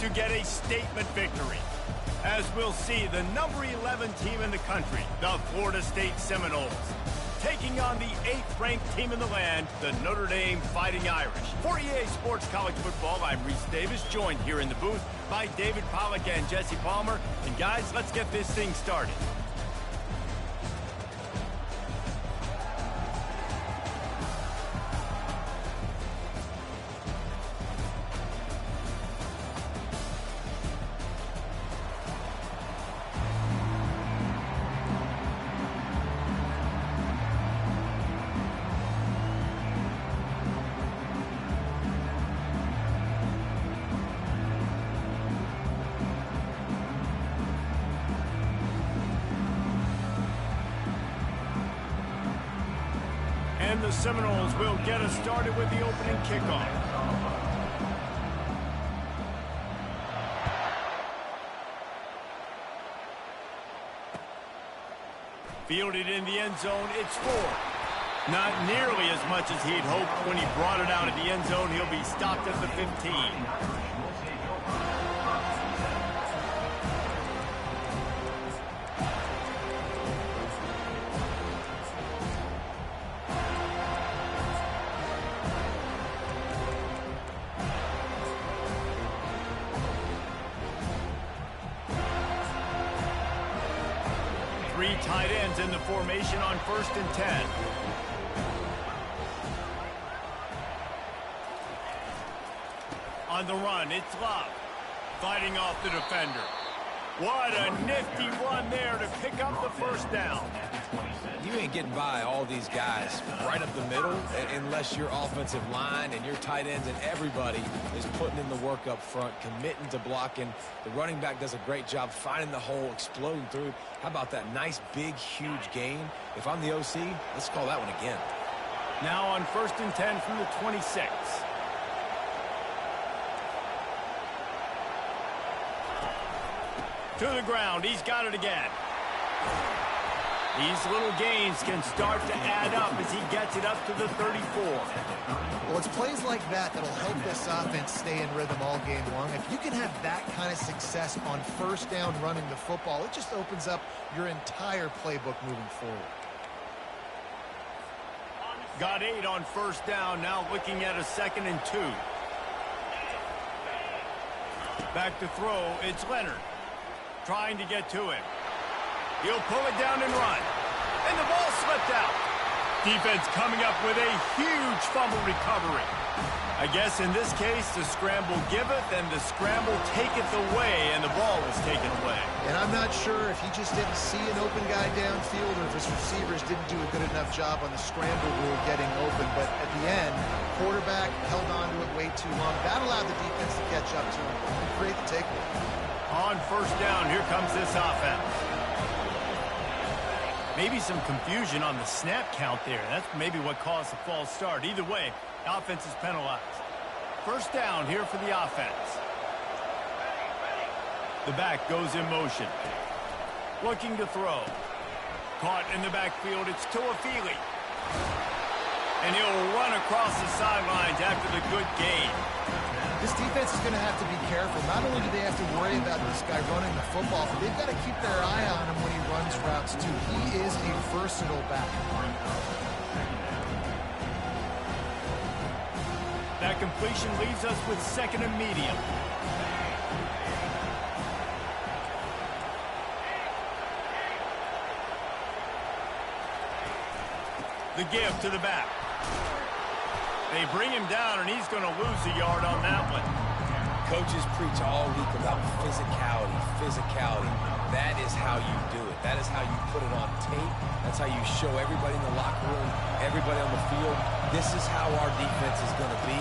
to get a statement victory. As we'll see, the number 11 team in the country, the Florida State Seminoles, taking on the 8th-ranked team in the land, the Notre Dame Fighting Irish. For EA Sports College Football, I'm Reese Davis, joined here in the booth by David Pollack and Jesse Palmer. And guys, let's get this thing started. And the Seminoles will get us started with the opening kickoff. Fielded in the end zone, it's 4. Not nearly as much as he'd hoped when he brought it out of the end zone. He'll be stopped at the 15. 3 tight ends in the formation on 1st and 10. On the run, it's Love, fighting off the defender. What a nifty run there to pick up the first down. You ain't getting by all these guys right up the middle unless your offensive line and your tight ends and everybody is putting in the work up front, committing to blocking. The running back does a great job finding the hole, exploding through. How about that nice, big, huge gain? If I'm the OC, let's call that one again. Now on 1st and 10 from the 26. To the ground, he's got it again. These little gains can start to add up as he gets it up to the 34. Well, it's plays like that that'll help this offense stay in rhythm all game long. If you can have that kind of success on 1st down running the football, it just opens up your entire playbook moving forward. Got 8 on 1st down, now looking at a 2nd and 2. Back to throw, it's Leonard. Trying to get to him. He'll pull it down and run. And the ball slipped out. Defense coming up with a huge fumble recovery. I guess in this case, the scramble giveth and the scramble taketh away, and the ball was taken away. And I'm not sure if he just didn't see an open guy downfield or if his receivers didn't do a good enough job on the scramble rule getting open. But at the end, quarterback held on to it way too long. That allowed the defense to catch up to him and create the takeaway. On 1st down, here comes this offense. Maybe some confusion on the snap count there. That's maybe what caused the false start. Either way, offense is penalized. 1st down here for the offense. The back goes in motion. Looking to throw. Caught in the backfield, it's Tuafili. And he'll run across the sidelines after the good gain. This defense is going to have to be careful. Not only do they have to worry about this guy running the football, but they've got to keep their eye on him when he runs routes, too. He is a versatile back. That completion leaves us with 2nd and medium. The give to the back. They bring him down, and he's going to lose a yard on that one. Coaches preach all week about physicality, physicality. That is how you do it. That is how you put it on tape. That's how you show everybody in the locker room, everybody on the field. This is how our defense is going to be.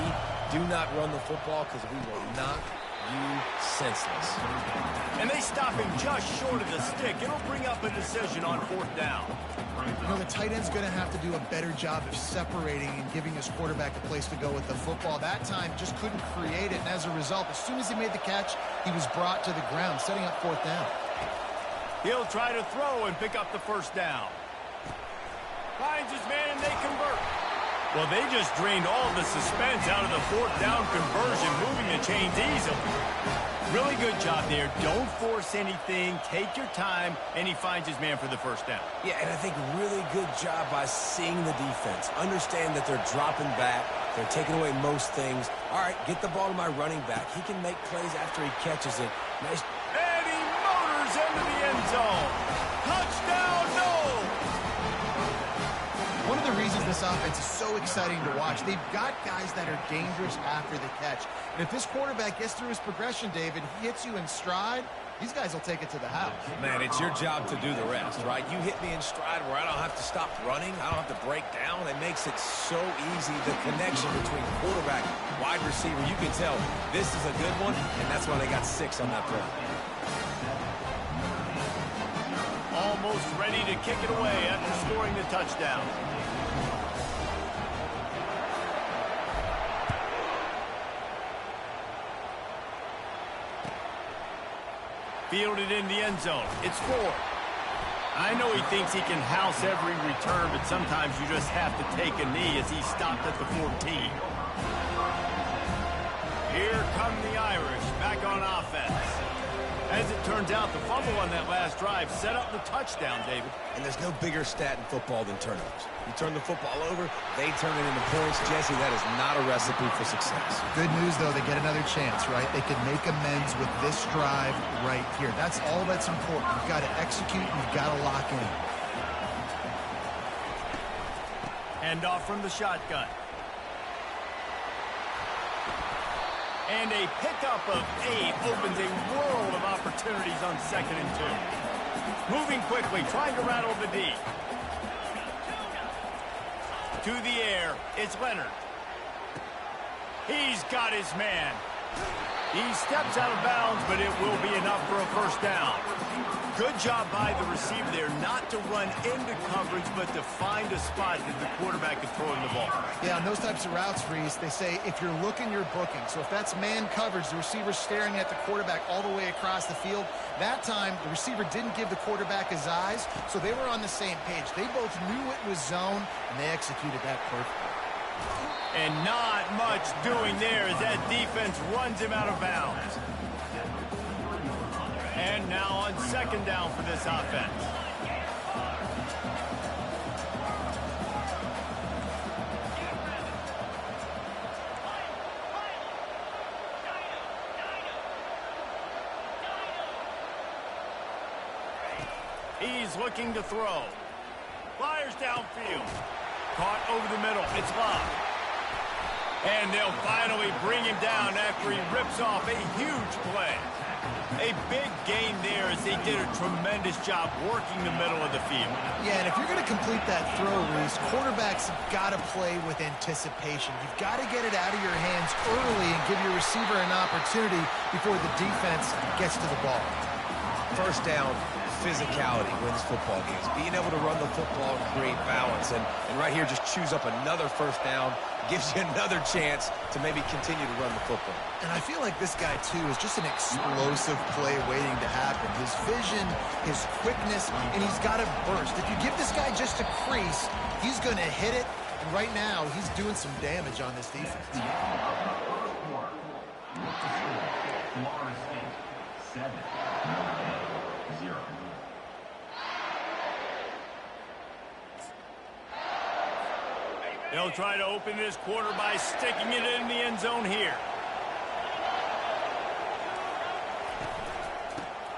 Do not run the football because we will knock you senseless. And they stop him just short of the stick. It'll bring up a decision on 4th down. You know, the tight end's going to have to do a better job of separating and giving his quarterback a place to go with the football. That time just couldn't create it, and as a result, as soon as he made the catch, he was brought to the ground, setting up 4th down. He'll try to throw and pick up the 1st down. Finds his man, and they convert. Well, they just drained all the suspense out of the 4th down conversion, moving the chains easily. Really good job there. Don't force anything. Take your time, and he finds his man for the first down. Yeah, and I think really good job by seeing the defense. Understand that they're dropping back. They're taking away most things. All right, get the ball to my running back. He can make plays after he catches it. Nice. And he motors into the end zone. Touchdown, Noles! One of the reasons this offense is so exciting to watch, they've got guys that are dangerous after the catch. And if this quarterback gets through his progression, David, he hits you in stride, these guys will take it to the house. Man, it's your job to do the rest, right? You hit me in stride where I don't have to stop running. I don't have to break down. It makes it so easy, the connection between quarterback, wide receiver. You can tell this is a good one, and that's why they got 6 on that play. Almost ready to kick it away after scoring the touchdown. Fielded in the end zone. It's 4. I know he thinks he can house every return, but sometimes you just have to take a knee as he stopped at the 14. Here come the Irish back on offense. As it turns out, the fumble on that last drive set up the touchdown, David. And there's no bigger stat in football than turnovers. You turn the football over, they turn it into points. Jesse, that is not a recipe for success. Good news, though, they get another chance, right? They can make amends with this drive right here. That's all that's important. You've got to execute, and you've got to lock in. Hand off from the shotgun. And a pickup of 8 opens a world of opportunities on 2nd and 2. Moving quickly, trying to rattle the D. To the air, it's Leonard. He's got his man. He steps out of bounds, but it will be enough for a first down. Good job by the receiver there not to run into coverage, but to find a spot that the quarterback is throwing the ball. Yeah, on those types of routes, Reese, they say if you're looking, you're booking. So if that's man coverage, the receiver's staring at the quarterback all the way across the field. That time, the receiver didn't give the quarterback his eyes, so they were on the same page. They both knew it was zone, and they executed that perfectly. And not much doing there as that defense runs him out of bounds. And now on 2nd down for this offense. He's looking to throw. Fires downfield. Caught over the middle. It's locked. And they'll finally bring him down after he rips off a huge play. A big gain there as they did a tremendous job working the middle of the field. Yeah, and if you're going to complete that throw, Reese, quarterbacks have got to play with anticipation. You've got to get it out of your hands early and give your receiver an opportunity before the defense gets to the ball. First down, physicality wins football games. Being able to run the football and create balance. And right here, just choose up another first down. Gives you another chance to maybe continue to run the football. And I feel like this guy, too, is just an explosive play waiting to happen. His vision, his quickness, and he's got to burst. If you give this guy just a crease, he's going to hit it. And right now, he's doing some damage on this defense. They'll try to open this quarter by sticking it in the end zone here.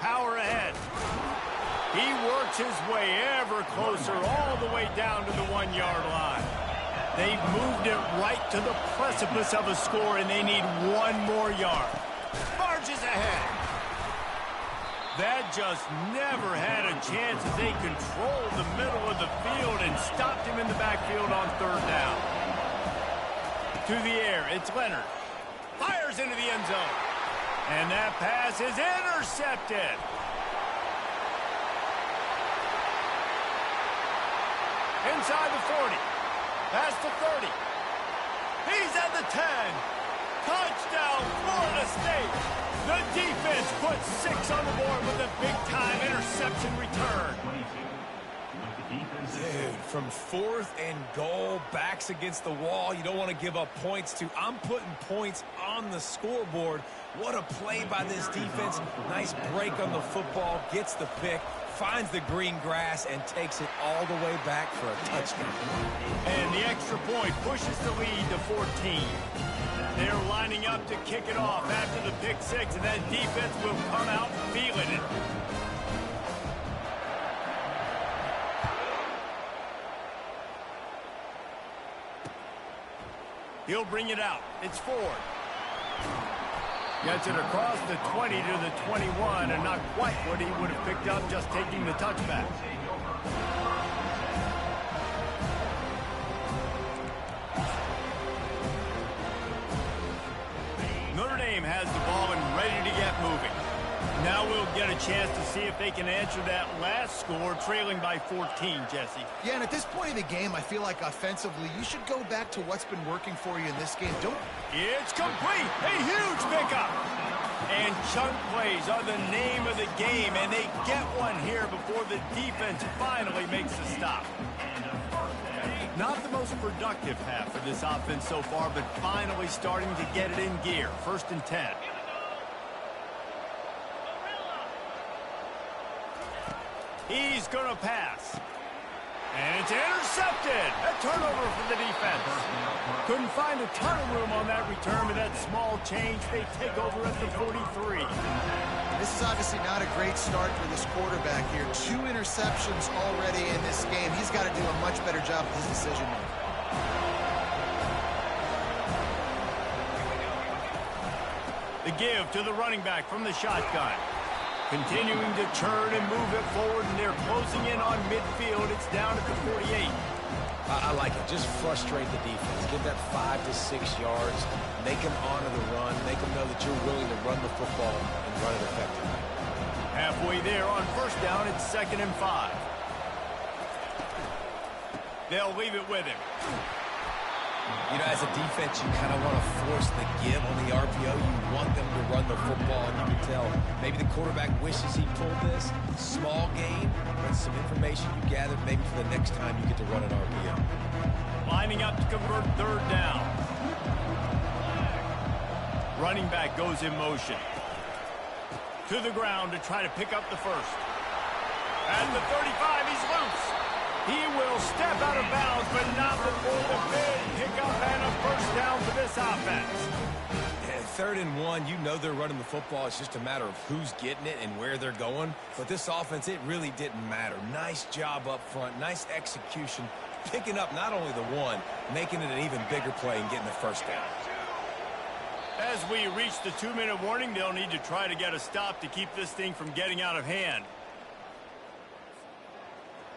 Power ahead. He works his way ever closer all the way down to the 1-yard line. They've moved it right to the precipice of a score, and they need 1 more yard. Barges ahead. That just never had a chance as they controlled the middle of the field and stopped him in the backfield on 3rd down. To the air, it's Leonard. Fires into the end zone. And that pass is intercepted. Inside the 40. Past the 30. He's at the 10. Touchdown, Florida State. The defense puts 6 on the board with a big-time interception return. Dude, from 4th and goal, backs against the wall, you don't want to give up points to. I'm putting points on the scoreboard. What a play by this defense. Nice break on the football, gets the pick, finds the green grass, and takes it all the way back for a touchdown. And the extra point pushes the lead to 14. They're lining up to kick it off after the pick six, and that defense will come out feeling it. He'll bring it out. It's Ford. Gets it across the 20 to the 21, and not quite what he would have picked up just taking the touchback. Notre Dame has the ball and ready to get moving. Now we'll get a chance to see if they can answer that last score, trailing by 14, Jesse. Yeah, and at this point of the game, I feel like offensively, you should go back to what's been working for you in this game. It's complete. A huge pickup. And chunk plays are the name of the game, and they get one here before the defense finally makes a stop. Not the most productive half of this offense so far, but finally starting to get it in gear. 1st and 10. He's going to pass. And it's intercepted. A turnover for the defense. Couldn't find a ton of room on that return, but that small change, they take over at the 43. This is obviously not a great start for this quarterback here. 2 interceptions already in this game. He's got to do a much better job with his decision making. The give to the running back from the shotgun. Continuing to turn and move it forward, and they're closing in on midfield. It's down at the 48. I like it. Just frustrate the defense. Give that 5 to 6 yards. Make them honor the run. Make them know that you're willing to run the football and run it effectively. Halfway there on 1st down, it's 2nd and 5. They'll leave it with him. You know, as a defense, you kind of want to force the give on the RPO. You want them to run the football, and you can tell maybe the quarterback wishes he pulled this. Small game, but some information you gathered maybe for the next time you get to run an RPO. Lining up to convert 3rd down. Running back goes in motion. To the ground to try to pick up the first. At the 35, he's loose. He will step out of bounds, but not before the big pickup and a 1st down for this offense. And 3rd and 1, you know they're running the football. It's just a matter of who's getting it and where they're going. But this offense, it really didn't matter. Nice job up front, nice execution, picking up not only the one, making it an even bigger play and getting the 1st down. As we reach the 2-minute warning, they'll need to try to get a stop to keep this thing from getting out of hand.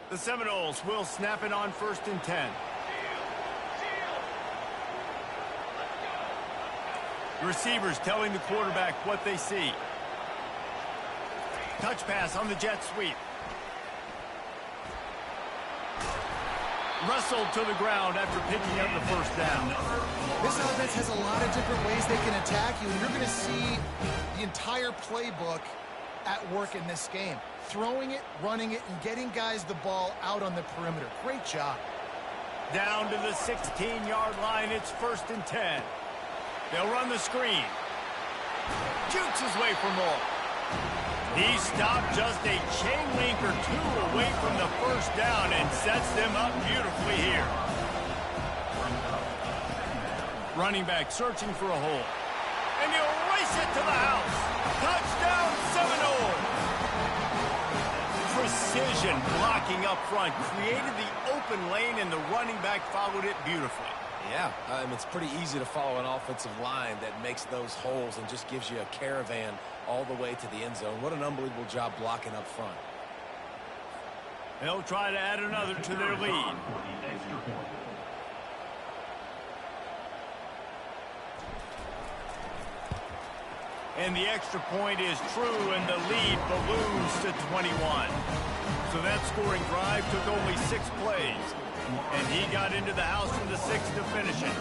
The Seminoles will snap it on 1st and 10. Receivers telling the quarterback what they see. Touch pass on the jet sweep. Wrestled to the ground after picking up the 1st down. This offense has a lot of different ways they can attack you, and you're going to see the entire playbook at work in this game. Throwing it, running it, and getting guys the ball out on the perimeter. Great job. Down to the 16-yard line, it's 1st and 10. They'll run the screen. Jukes his way for more. He stopped just a chain link or 2 away from the 1st down and sets them up beautifully here. Running back searching for a hole. And he'll race it to the house. Touchdown, Seminoles. Precision blocking up front created the open lane, and the running back followed it beautifully. Yeah, it's pretty easy to follow an offensive line that makes those holes and just gives you a caravan all the way to the end zone. What an unbelievable job blocking up front. They'll try to add another to their lead. And the extra point is true, and the lead balloons to 21. So that scoring drive took only 6 plays. And he got into the house from the 6th to finish it.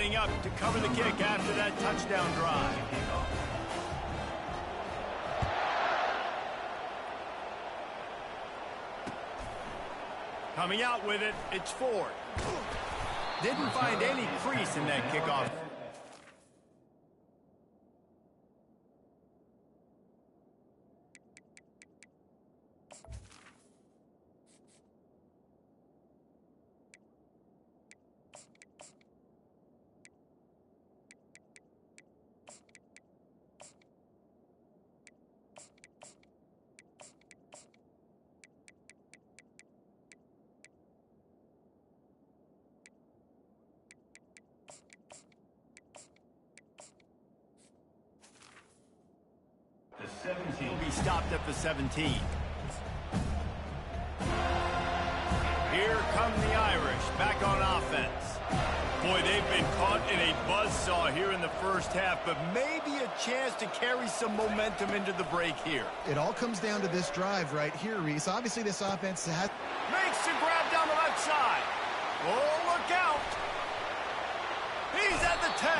lining up to cover the kick after that touchdown drive. Coming out with it, it's Ford. Didn't find any crease in that kickoff. Will be stopped at the 17. Here come the Irish, back on offense. Boy, they've been caught in a buzzsaw here in the first half, but maybe a chance to carry some momentum into the break here. It all comes down to this drive right here, Reese. Obviously, this offense has... Makes the grab down the left side. Oh, look out. He's at the 10.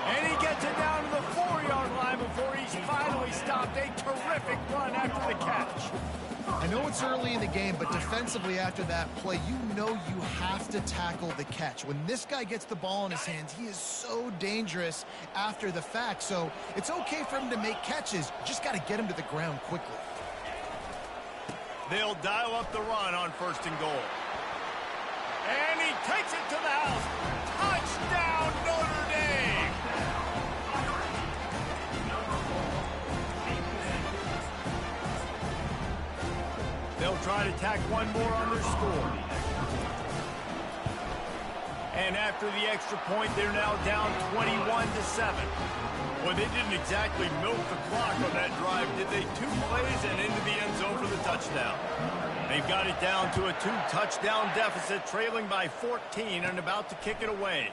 And he gets it down to the 4-yard line before he's finally stopped. A terrific run after the catch. I know it's early in the game, but defensively after that play, you know you have to tackle the catch. When this guy gets the ball in his hands, he is so dangerous after the fact. So it's okay for him to make catches. You just got to get him to the ground quickly. They'll dial up the run on 1st and goal. And he takes it to the house. Touchdown, Notre Dame! They'll try to tack one more on their score. And after the extra point, they're now down 21-7. Well, they didn't exactly milk the clock on that drive, did they? 2 plays and into the end zone for the touchdown. They've got it down to a 2-touchdown deficit, trailing by 14 and about to kick it away.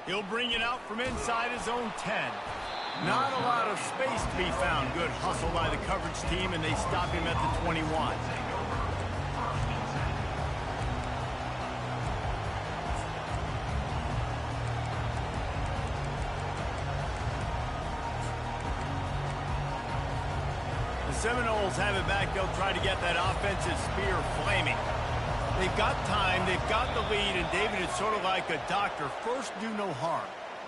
He'll bring it out from inside his own 10. Not a lot of space to be found. Good hustle by the coverage team, and they stop him at the 21. Seminoles have it back. They'll try to get that offensive spear flaming. They've got time. They've got the lead. And, David, it's sort of like a doctor. First, do no harm.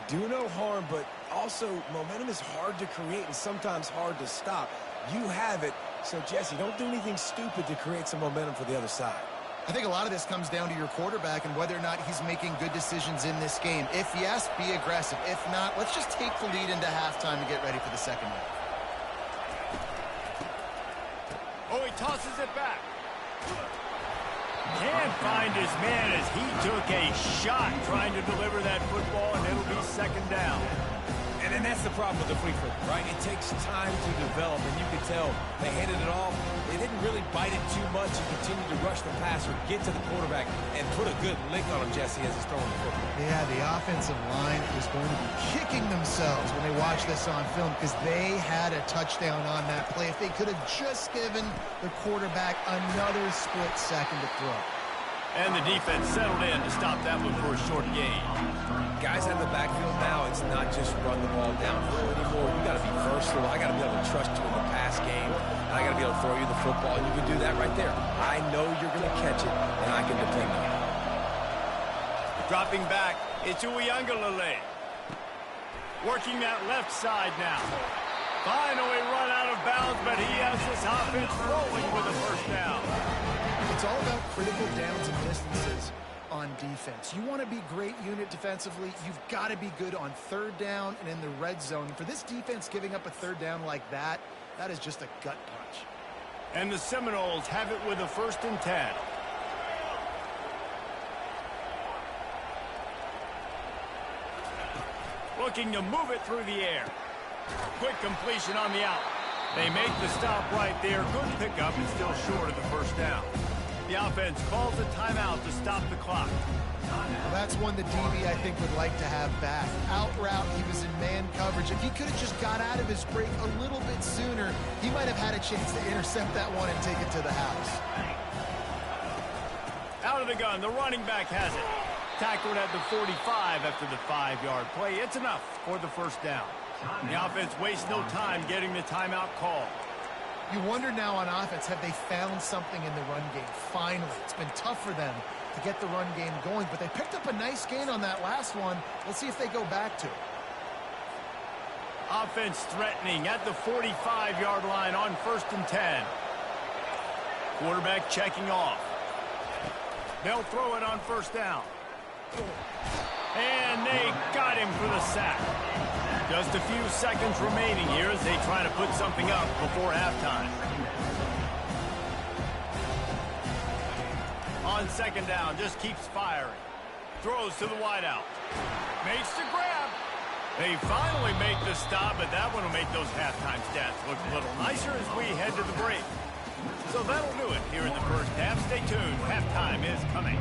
Do no harm, but also momentum is hard to create and sometimes hard to stop. You have it. So, Jesse, don't do anything stupid to create some momentum for the other side. I think a lot of this comes down to your quarterback and whether or not he's making good decisions in this game. If yes, be aggressive. If not, let's just take the lead into halftime and get ready for the second half. Oh, he tosses it back. Can't find his man as he took a shot trying to deliver that football, and it'll be second down. And that's the problem with the free throw, right? It takes time to develop, and you can tell they handed it off. They didn't really bite it too much and continue to rush the passer, get to the quarterback, and put a good lick on him, Jesse, as he's throwing the football. Yeah, the offensive line is going to be kicking themselves when they watch this on film because they had a touchdown on that play. If they could have just given the quarterback another split second to throw. And the defense settled in to stop that one for a short gain. Guys in the backfield now, it's not just run the ball downfield anymore. You got to be versatile. I got to be able to trust you in the pass game. And I got to be able to throw you the football, and you can do that right there. I know you're going to catch it, and I can depend on it. Dropping back, it's Uiagalelei. Working that left side now. Finally run out of bounds, but he has this offense rolling with a first down. It's all about critical downs and distances on defense. You want to be great unit defensively, you've got to be good on third down and in the red zone. For this defense giving up a third down like that, that is just a gut punch. And the Seminoles have it with a 1st and 10. Looking to move it through the air. Quick completion on the out. They make the stop right there. Good pickup and still short of the first down. The offense calls a timeout to stop the clock. Well, that's one the DB, I think, would like to have back. Out route, he was in man coverage. If he could have just got out of his break a little bit sooner, he might have had a chance to intercept that one and take it to the house. Out of the gun, the running back has it. tackled at the 45 after the 5-yard play. It's enough for the first down. The offense wastes no time getting the timeout call. You wonder now on offense, have they found something in the run game? Finally, it's been tough for them to get the run game going, but they picked up a nice gain on that last one. Let's see if they go back to it. Offense threatening at the 45-yard line on 1st and 10. Quarterback checking off. They'll throw it on 1st down. And they got him for the sack. Just a few seconds remaining here as they try to put something up before halftime. On 2nd down, just keeps firing. Throws to the wideout. Makes the grab. They finally make the stop, but that one will make those halftime stats look a little nicer as we head to the break. So that'll do it here in the first half. Stay tuned. Halftime is coming.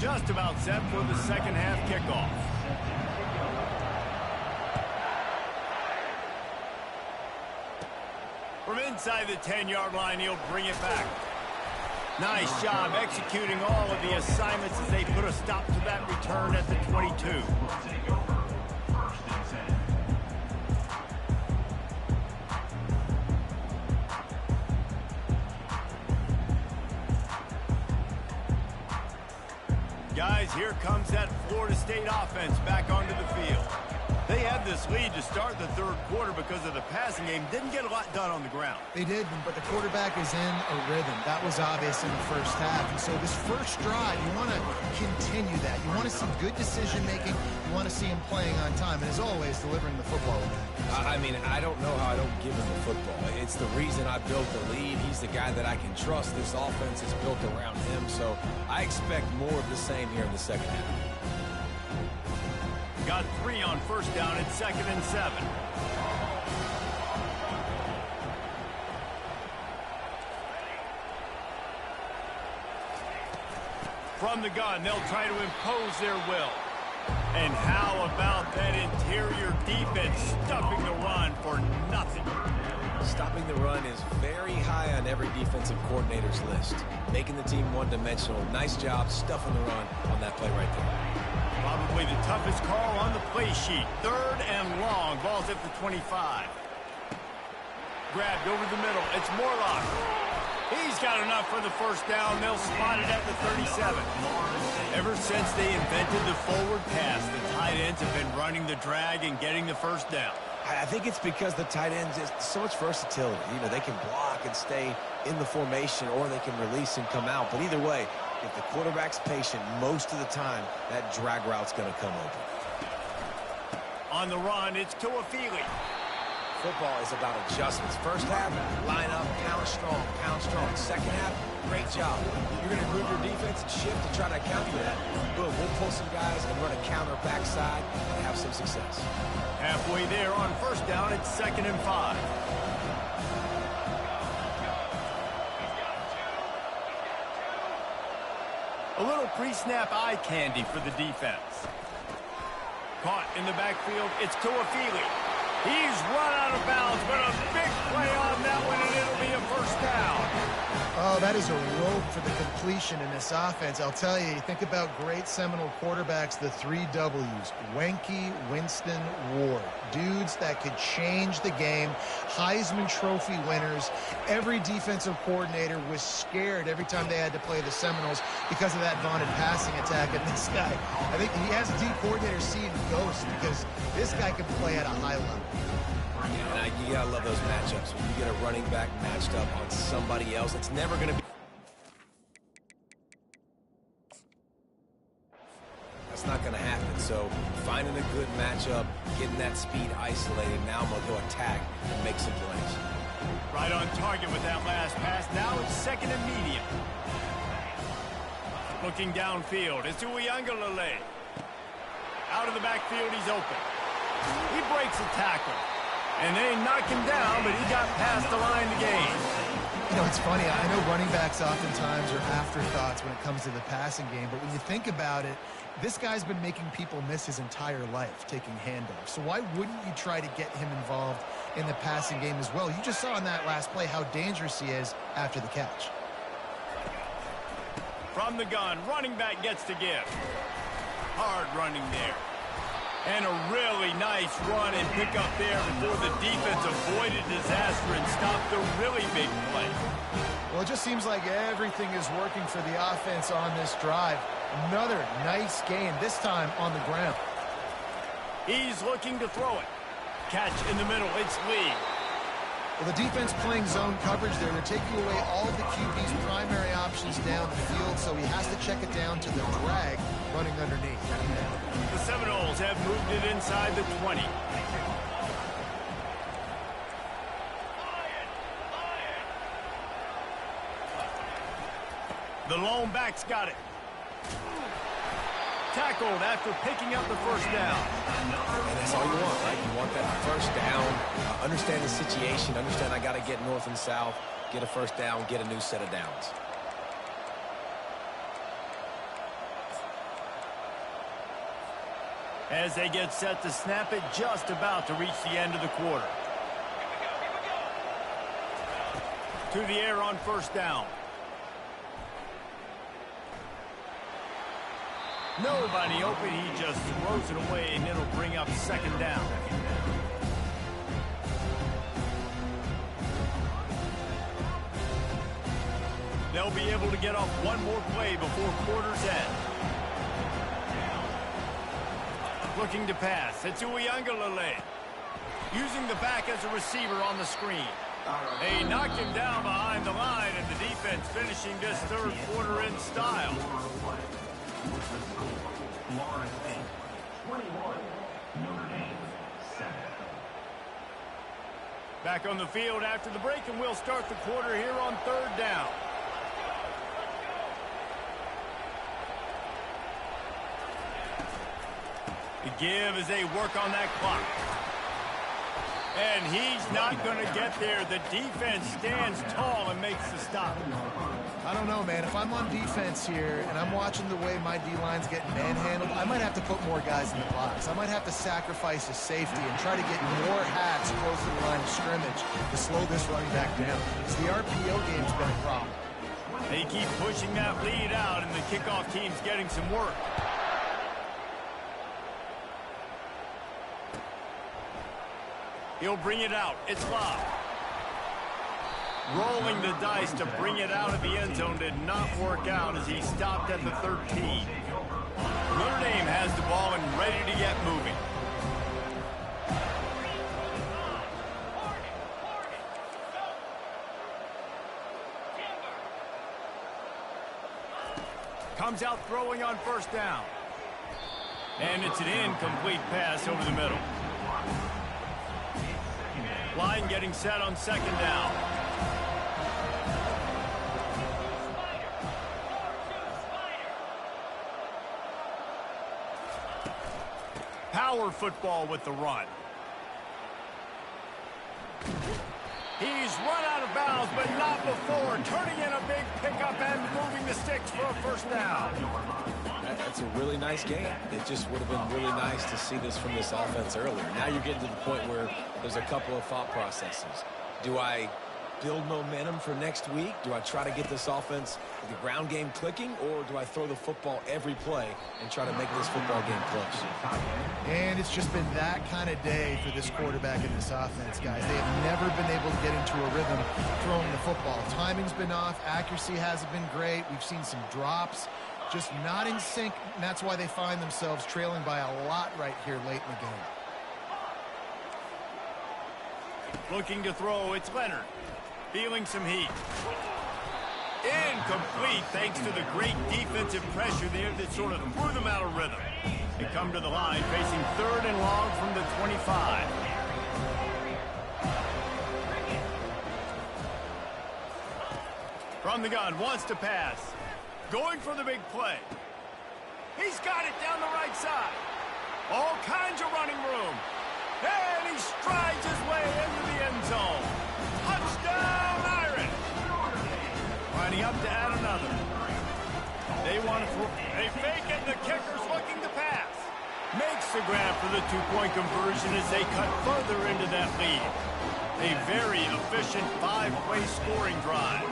Just about set for the second half kickoff. From inside the 10-yard line, he'll bring it back. Nice job executing all of the assignments as they put a stop to that return at the 22. Guys, here comes that Florida State offense back onto the field. They had this lead to start the 3rd quarter because of the passing game. Didn't get a lot done on the ground. They did, but the quarterback is in a rhythm. That was obvious in the first half. And so this first drive, you want to continue that. You want to see good decision-making. You want to see him playing on time. And as always, delivering the football. I mean, I don't know how I don't give him the football. It's the reason I built the lead. He's the guy that I can trust. This offense is built around him. So I expect more of the same here in the second half. Got 3 on 1st down at 2nd and 7. From the gun, they'll try to impose their will. And how about that interior defense stuffing the run for nothing? Stopping the run is very high on every defensive coordinator's list. Making the team one-dimensional. Nice job stuffing the run on that play right there. Probably the toughest call on the play sheet. 3rd and long. Ball's at the 25. Grabbed over the middle. It's Morlock. He's got enough for the 1st down. They'll spot it at the 37. Ever since they invented the forward pass, the tight ends have been running the drag and getting the 1st down. I think it's because the tight ends is so much versatility. You know, they can block and stay in the formation, or they can release and come out. But either way, if the quarterback's patient most of the time, that drag route's going to come open. On the run, it's Tuafili. Football is about adjustments. First half, line up, pound strong, pound strong. Second half, great job. You're going to move your defense and shift to try to account for that. Boom, we'll pull some guys and run a counter backside and have some success. Halfway there on 1st down, it's 2nd and 5. A little pre-snap eye candy for the defense. Caught in the backfield, it's Tuafili. He's run out of bounds, but a big play on that one, and it'll be a 1st down. Oh, that is a rope for the completion in this offense. I'll tell you, you think about great Seminole quarterbacks, the 3 W's. Wenke, Winston, Ward. Dudes that could change the game. Heisman Trophy winners. Every defensive coordinator was scared every time they had to play the Seminoles because of that vaunted passing attack. And this guy, I think he has D coordinator seeing ghosts because this guy can play at a high level. Yeah, you gotta love those matchups. When you get a running back matched up on somebody else, it's never gonna be. That's not gonna happen. So finding a good matchup, getting that speed isolated. Now I'm gonna go attack and make some plays. Right on target with that last pass. Now it's 2nd and medium. Looking downfield, it's Uiagalelei. Out of the backfield, he's open. He breaks a tackle. And they knock him down, but he got past the line to gain. You know, it's funny. I know running backs oftentimes are afterthoughts when it comes to the passing game, but when you think about it, this guy's been making people miss his entire life taking handoffs. So why wouldn't you try to get him involved in the passing game as well? You just saw in that last play how dangerous he is after the catch. From the gun, running back gets to give. Hard running there. And a really nice run and pick up there before the defense avoided disaster and stopped the really big play. Well, it just seems like everything is working for the offense on this drive. Another nice gain, this time on the ground. He's looking to throw it. Catch in the middle, it's Lee. Well, the defense playing zone coverage there. They're taking away all of the QB's primary options down the field, so he has to check it down to the drag running underneath. The Seminoles have moved it inside the 20. The lone back's got it. Tackled after picking up the first down. And that's all you want, right? You want that first down. Understand the situation. Understand I got to get north and south, get a first down, get a new set of downs. As they get set to snap it, just about to reach the end of the quarter. To the air on first down. Nobody open, he just throws it away, and it'll bring up second down. They'll be able to get off one more play before quarter's end. Looking to pass, it's Uiagalelei. Using the back as a receiver on the screen. They knocked him down behind the line, and the defense finishing this third quarter in style. Back on the field after the break, and we'll start the quarter here on third down. The give as they work on that clock. And he's not going to get there. The defense stands tall and makes the stop. I don't know, man. If I'm on defense here and I'm watching the way my D-line's getting manhandled, I might have to put more guys in the box. I might have to sacrifice a safety and try to get more hats close to the line of scrimmage to slow this running back down. Because the RPO game's been a problem. They keep pushing that lead out, and the kickoff team's getting some work. He'll bring it out. It's Love. Rolling the dice to bring it out of the end zone did not work out as he stopped at the 13. Notre Dame has the ball and ready to get moving. Comes out throwing on first down. And it's an incomplete pass over the middle. Line getting set on second down. Power football with the run. He's run out of bounds, but not before. Turning in a big pickup and moving the sticks for a first down. That's a really nice game. It just would have been really nice to see this from this offense earlier. Now you're getting to the point where there's a couple of thought processes. Do I build momentum for next week? Do I try to get this offense, the ground game clicking, or do I throw the football every play and try to make this football game close? And it's just been that kind of day for this quarterback and this offense, guys. They have never been able to get into a rhythm throwing the football. Timing's been off. Accuracy hasn't been great. We've seen some drops. Just not in sync, and that's why they find themselves trailing by a lot right here late in the game. Looking to throw, it's Leonard. Feeling some heat. Incomplete thanks to the great defensive pressure there that sort of threw them out of rhythm. They come to the line facing third and long from the 25. From the gun, wants to pass. Going for the big play. He's got it down the right side. All kinds of running room. And he strides his way into the end zone. Touchdown, Iron. Lining up to add another. They want to throw. They fake it. The kicker's looking to pass. Makes the grab for the two-point conversion as they cut further into that lead. A very efficient 5-play scoring drive.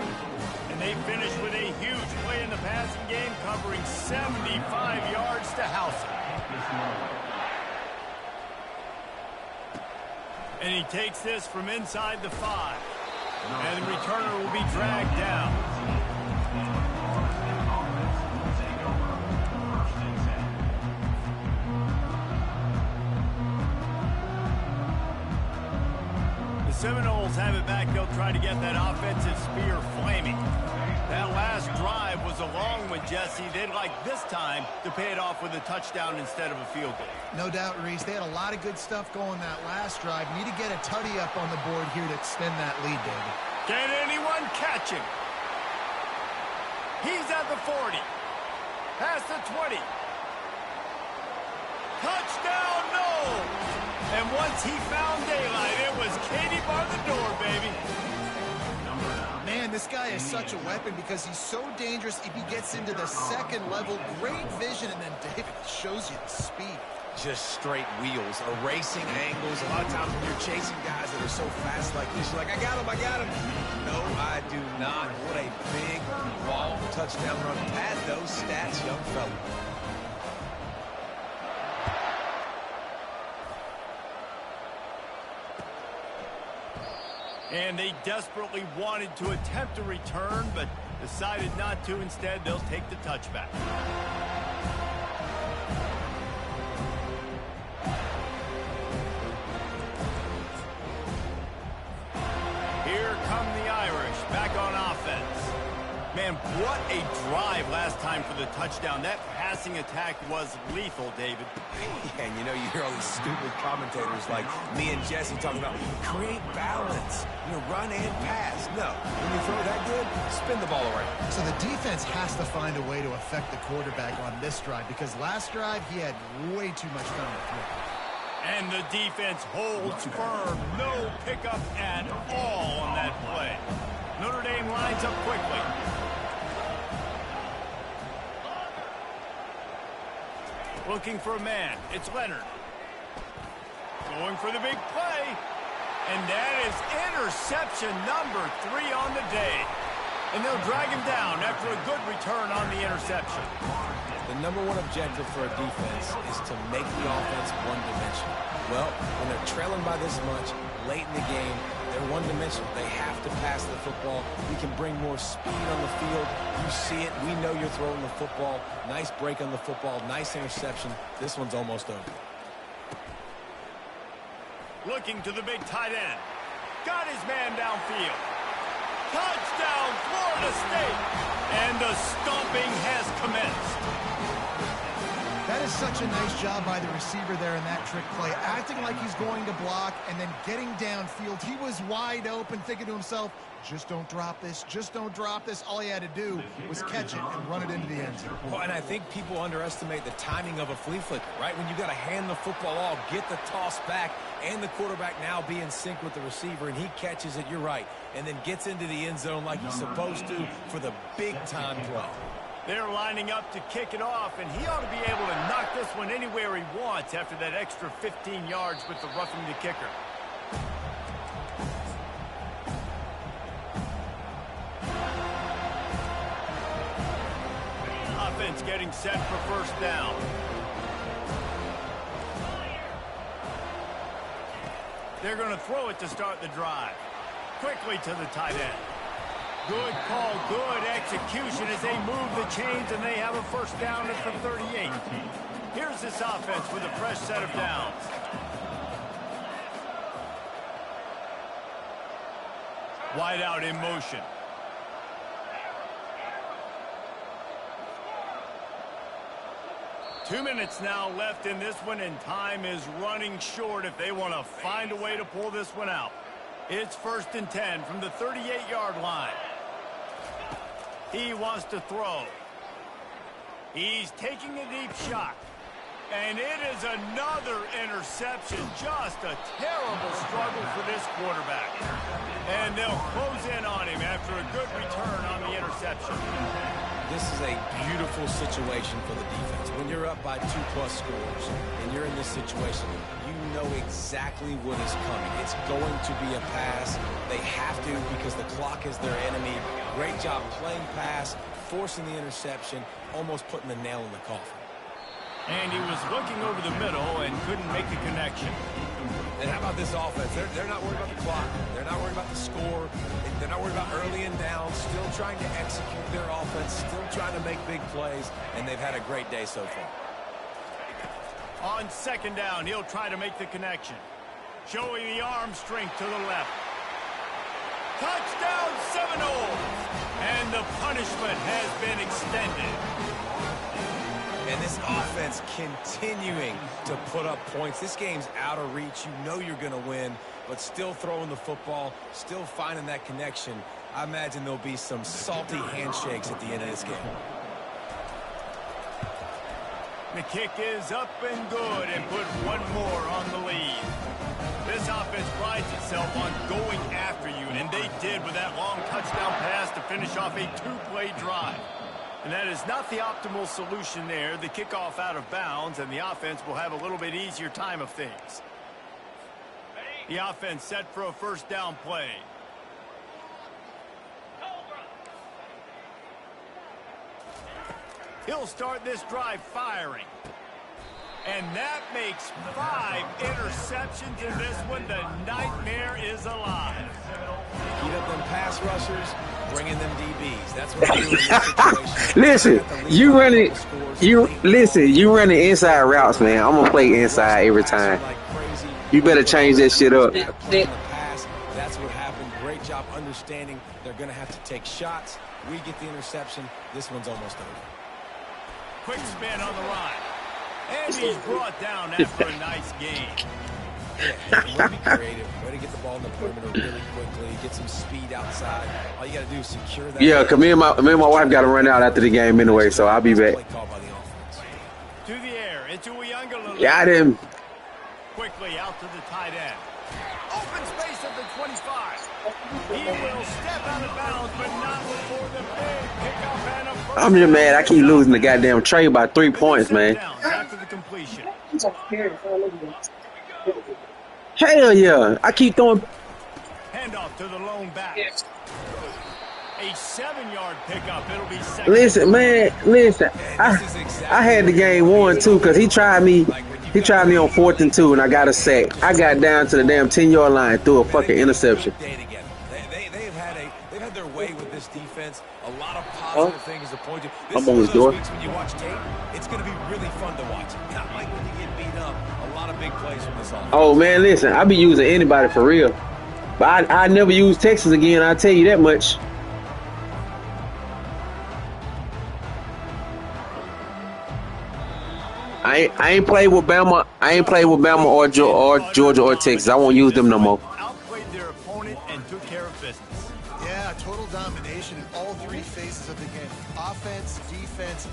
And they finish with a huge play in the pass passing game, covering 75 yards to house it. And he takes this from inside the 5. And the returner will be dragged down. The Seminoles have it back. They'll try to get that offensive spear flaming. That last drive was a long one, Jesse. They'd like this time to pay it off with a touchdown instead of a field goal. No doubt, Reese. They had a lot of good stuff going that last drive. Need to get a tutty up on the board here to extend that lead, David. Can anyone catch him? He's at the 40. Past the 20. Touchdown, no! And once he found daylight, it was Katie bar the door, baby. Man, this guy is such a weapon because he's so dangerous if he gets into the second level. Great vision, and then David shows you the speed. Just straight wheels, erasing angles. A lot of times when you're chasing guys that are so fast like this, you're like, I got him, I got him. No, I do not. What a big, long touchdown run. Pad those stats, young fella. And they desperately wanted to attempt a return, but decided not to. Instead, they'll take the touchback. Here come the Irish, back on offense. Man, what a drive last time for the touchdown. That passing attack was lethal, David. Yeah, and you know, you hear all these stupid commentators like me and Jesse talking about create balance, you know, run and pass. No, when you throw that good, spin the ball around. So the defense has to find a way to affect the quarterback on this drive because last drive he had way too much time to throw. And the defense holds firm. No pickup at all on that play. Notre Dame lines up quickly. Looking for a man. It's Leonard. Going for the big play. And that is interception number 3 on the day. And they'll drag him down after a good return on the interception. The number one objective for a defense is to make the offense one-dimensional. Well, when they're trailing by this much, late in the game, they're one-dimensional. They have to pass the football. We can bring more speed on the field. You see it. We know you're throwing the football. Nice break on the football. Nice interception. This one's almost over. Looking to the big tight end. Got his man downfield. Touchdown, Florida State. And the stomping has commenced. That is such a nice job by the receiver there in that trick play, acting like he's going to block and then getting downfield. He was wide open, thinking to himself, just don't drop this, just don't drop this. All he had to do was catch it and run it into the end zone. Well, and I think people underestimate the timing of a flea flicker, right? When you got to hand the football off, get the toss back, and the quarterback now be in sync with the receiver, and he catches it, you're right, and then gets into the end zone like he's supposed to for the big-time play. They're lining up to kick it off, and he ought to be able to knock this one anywhere he wants after that extra 15 yards with the roughing the kicker. Offense getting set for first down. They're going to throw it to start the drive. Quickly to the tight end. Good call, good execution as they move the chains, and they have a first down at the 38. Here's this offense with a fresh set of downs. Wide out in motion. Two minutes now left in this one, and time is running short if they want to find a way to pull this one out. It's 1st and 10 from the 38-yard line. He wants to throw. He's taking a deep shot. And it is another interception. Just a terrible struggle for this quarterback. And they'll close in on him after a good return on the interception. This is a beautiful situation for the defense. When you're up by 2+ scores and you're in this situation, you know exactly what is coming. It's going to be a pass. They have to because the clock is their enemy. Great job playing pass, forcing the interception, almost putting the nail in the coffin. And he was looking over the middle and couldn't make the connection. And how about this offense? They're not worried about the clock. They're not worried about the score. They're not worried about early and down. Still trying to execute their offense. Still trying to make big plays. And they've had a great day so far. On second down, he'll try to make the connection. Showing the arm strength to the left. Touchdown Seminoles! And the punishment has been extended. And this offense continuing to put up points. This game's out of reach. You know you're going to win, but still throwing the football, still finding that connection. I imagine there'll be some salty handshakes at the end of this game. The kick is up and good and put one more on the lead. This offense prides itself on going after you, and they did with that long touchdown pass to finish off a two-play drive. And that is not the optimal solution there. The kickoff out of bounds, and the offense will have a little bit easier time of things. The offense set for a first down play. He'll start this drive firing. And that makes 5 interceptions in this one. The nightmare is alive. Heat up them pass rushers, bringing them DBs. That's what I do in this situation. Listen, you running inside routes, man. I'm gonna play inside every time. You better change that shit up. That's what happened. Great job understanding they're gonna have to take shots. We get the interception. This one's almost over. Quick spin on the line. And he's brought down after a nice game. Yeah, way to be creative. Way to get the ball in the perimeter really quickly. Get some speed outside. All you got to do is secure that. Yeah, because me and my wife got to run out after the game anyway, so I'll be back. To the air, into Uyunglele. Got him. Quickly out to the tight end. Open space at the 25. He will step out of bounds, but not before the big pickup and a first. I'm just mad. I keep losing the goddamn trade by 3 points, man. After the completion. Hell yeah. I keep throwing. Handoff to the lone back. A 7-yard pickup. It'll be second. Listen, man. Listen. I had the game won, too, because he tried me. He tried me on 4th and 2, and I got a sack. I got down to the damn 10-yard line, threw a fucking interception. They've had their way with this defense. A lot of positive things to point to. I'm on his door. When you watch tape, it's going to be really fun to watch. Not like when you get beat up. A lot of big plays from this offense. Oh, man, listen. I be using anybody for real. But I never use Texas again, I'll tell you that much. I ain't played with Bama. I ain't played with Bama or Georgia or Texas. I won't use them no more. Outplayed their opponent and took care of business. Yeah, total domination in all 3 phases of the game. Offense, defense.